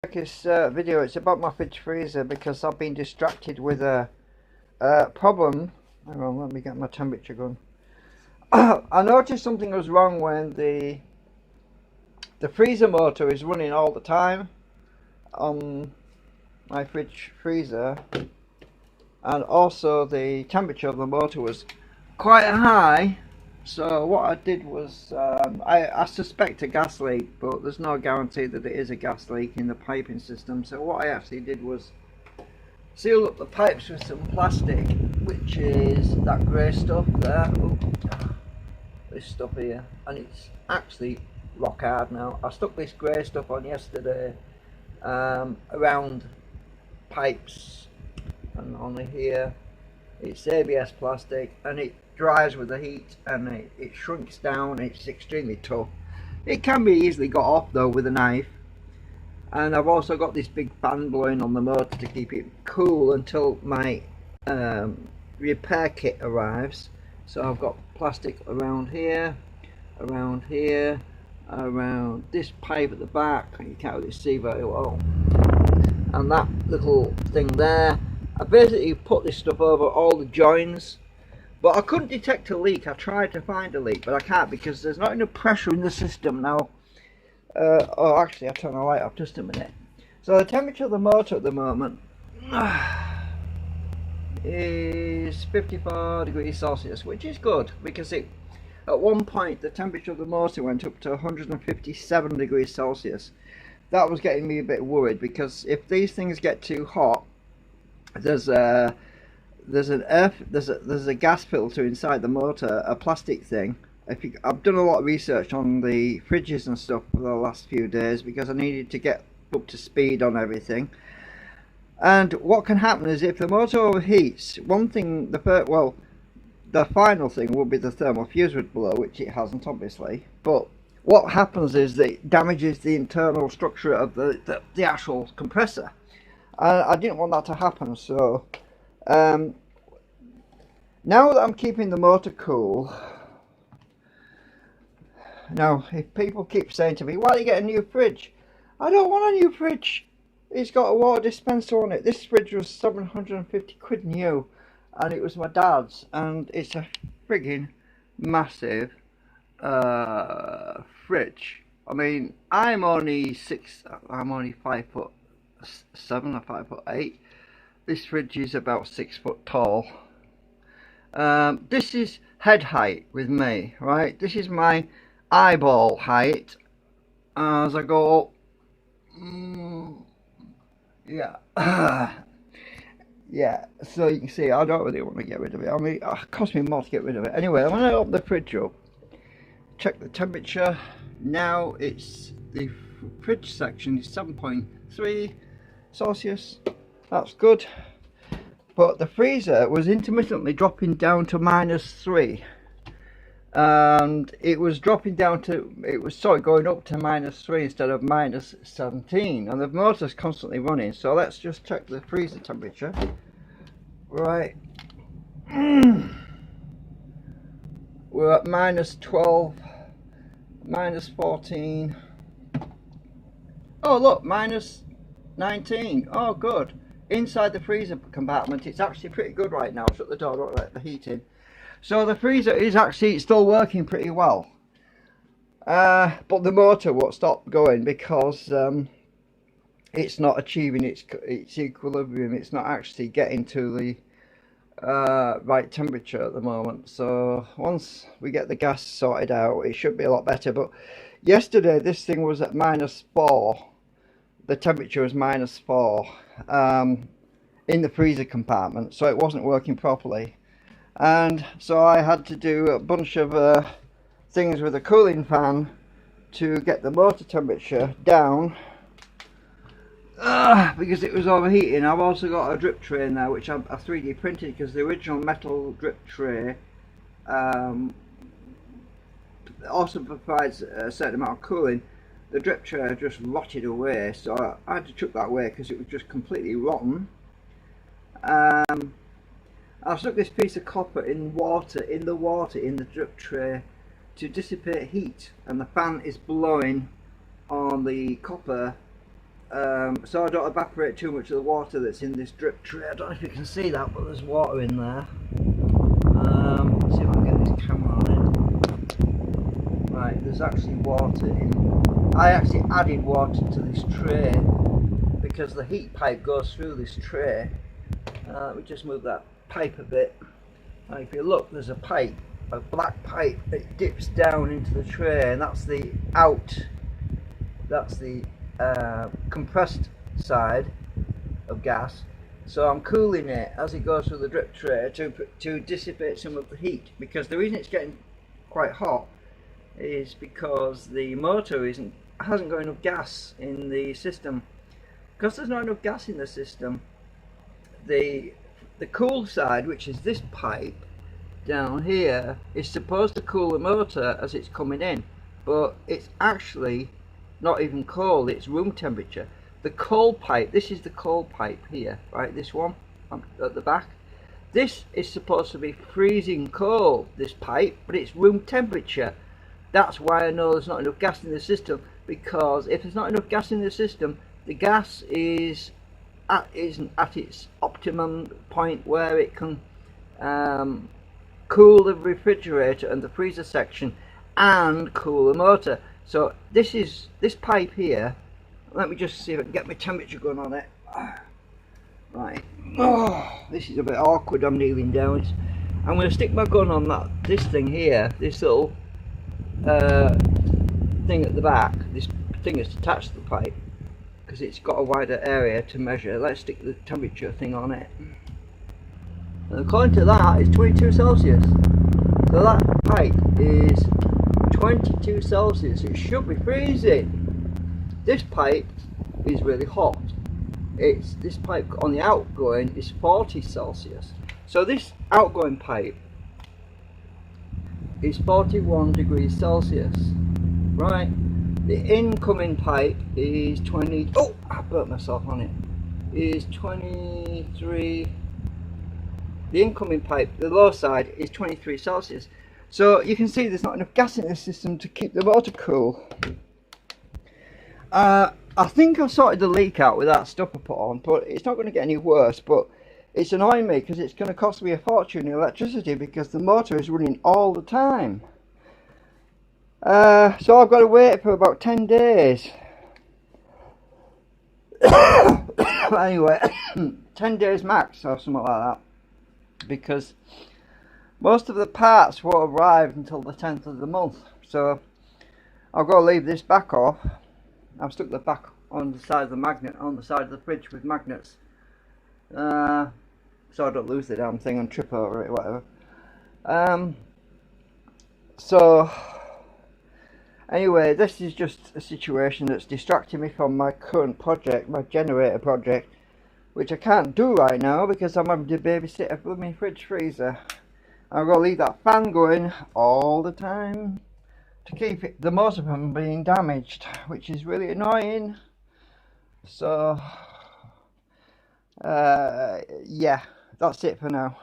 This video, it's about my fridge freezer because I've been distracted with a problem. Hang on, let me get my temperature going. I noticed something was wrong when the freezer motor is running all the time on my fridge freezer, and also the temperature of the motor was quite high. So what I did was, I suspect a gas leak, but there's no guarantee that it is a gas leak in the piping system. So what I actually did was seal up the pipes with some plastic, which is that grey stuff there. Ooh, this stuff here, and it's actually rock hard now. I stuck this grey stuff on yesterday around pipes, and on here it's ABS plastic, and it dries with the heat, and it shrinks down. It's extremely tough. It can be easily got off though with a knife. And I've also got this big fan blowing on the motor to keep it cool until my repair kit arrives. So I've got plastic around here, around this pipe at the back. You can't really see very well, and that little thing there. I basically put this stuff over all the joins, but I couldn't detect a leak. I tried to find a leak, but I can't because there's not enough pressure in the system now. Oh, actually, I'll turn the light off just a minute. So the temperature of the motor at the moment is 54 degrees Celsius, which is good because at one point the temperature of the motor went up to 157 degrees Celsius. That was getting me a bit worried, because if these things get too hot, there's a gas filter inside the motor, a plastic thing. I've done a lot of research on the fridges and stuff for the last few days because I needed to get up to speed on everything. And what can happen is, if the motor overheats, the final thing will be the thermal fuse would blow, which it hasn't obviously. But what happens is that it damages the internal structure of the actual compressor. I didn't want that to happen, so now that I'm keeping the motor cool. Now, if people keep saying to me, why don't you get a new fridge? I don't want a new fridge. It's got a water dispenser on it. This fridge was 750 quid new, and it was my dad's, and it's a frigging massive fridge. I mean, I'm only 5'7" or 5'8". This fridge is about 6 foot tall. This is head height with me, right? This is my eyeball height as I go up. Yeah. Yeah, so you can see I don't really want to get rid of it. I mean, it cost me more to get rid of it. Anyway, I'm going to open the fridge up, check the temperature. Now it's the fridge section is 7.3 Celsius. That's good. But the freezer was intermittently dropping down to -3. And it was dropping down to, it was sort of going up to -3 instead of -17, and the motor's constantly running. So let's just check the freezer temperature. Right, we're at -12, -14. Oh look, -19. Oh good. Inside the freezer compartment it's actually pretty good right now. Shut the door, don't let the heat in. So the freezer is actually still working pretty well, but the motor won't stop going because it's not achieving its equilibrium. It's not actually getting to the right temperature at the moment. So once we get the gas sorted out, it should be a lot better. But yesterday this thing was at -4. The temperature was -4 in the freezer compartment, so it wasn't working properly. And so I had to do a bunch of things with a cooling fan to get the motor temperature down because it was overheating. I've also got a drip tray in there, which I 3D printed, because the original metal drip tray also provides a certain amount of cooling. The drip tray just rotted away, so I had to chuck that away because it was just completely rotten. I stuck this piece of copper in the drip tray to dissipate heat, and the fan is blowing on the copper so I don't evaporate too much of the water that's in this drip tray. I don't know if you can see that, but there's water in there. Let's see if I can get this camera on it. Right, there's actually water in. I actually added water to this tray because the heat pipe goes through this tray. We just move that pipe a bit. If you look, there's a pipe, a black pipe that dips down into the tray, and that's the compressed side of gas. So I'm cooling it as it goes through the drip tray to dissipate some of the heat, because the reason it's getting quite hot is because the motor hasn't got enough gas in the system. Because there's not enough gas in the system, the cool side, which is this pipe down here, is supposed to cool the motor as it's coming in, but it's actually not even cold, it's room temperature. The cold pipe, this is the cold pipe here, right, this one at the back, this is supposed to be freezing cold, this pipe, but it's room temperature. That's why I know there's not enough gas in the system, because if there's not enough gas in the system, the gas isn't at its optimum point where it can cool the refrigerator and the freezer section and cool the motor. So this pipe here, let me just see if I can get my temperature gun on it. Right, oh, this is a bit awkward, I'm kneeling down. I'm going to stick my gun on this thing here, this little thing at the back, this thing is attached to the pipe, because it's got a wider area to measure. Let's stick the temperature thing on it. And according to that, it's 22 Celsius. So that pipe is 22 Celsius. It should be freezing. This pipe is really hot. This pipe on the outgoing is 40 Celsius. So this outgoing pipe is 41 degrees Celsius. Right? The incoming pipe is 20. Oh, I burnt myself on it. Is 23. The incoming pipe, the low side, is 23 Celsius. So you can see there's not enough gas in the system to keep the motor cool. I think I sorted the leak out with that stuff I put on, but it's not going to get any worse. But it's annoying me because it's going to cost me a fortune in electricity because the motor is running all the time. So I've got to wait for about 10 days. Anyway, 10 days max or something like that, because most of the parts won't arrive until the 10th of the month. So I've got to leave this back off. I've stuck the back on the side of the magnet, on the side of the fridge with magnets, so I don't lose the damn thing and trip over it, whatever. So anyway, this is just a situation that's distracting me from my current project, my generator project, which I can't do right now because I'm having to babysit a blooming fridge freezer. I've got to leave that fan going all the time to keep the motor from being damaged, which is really annoying. So yeah, that's it for now.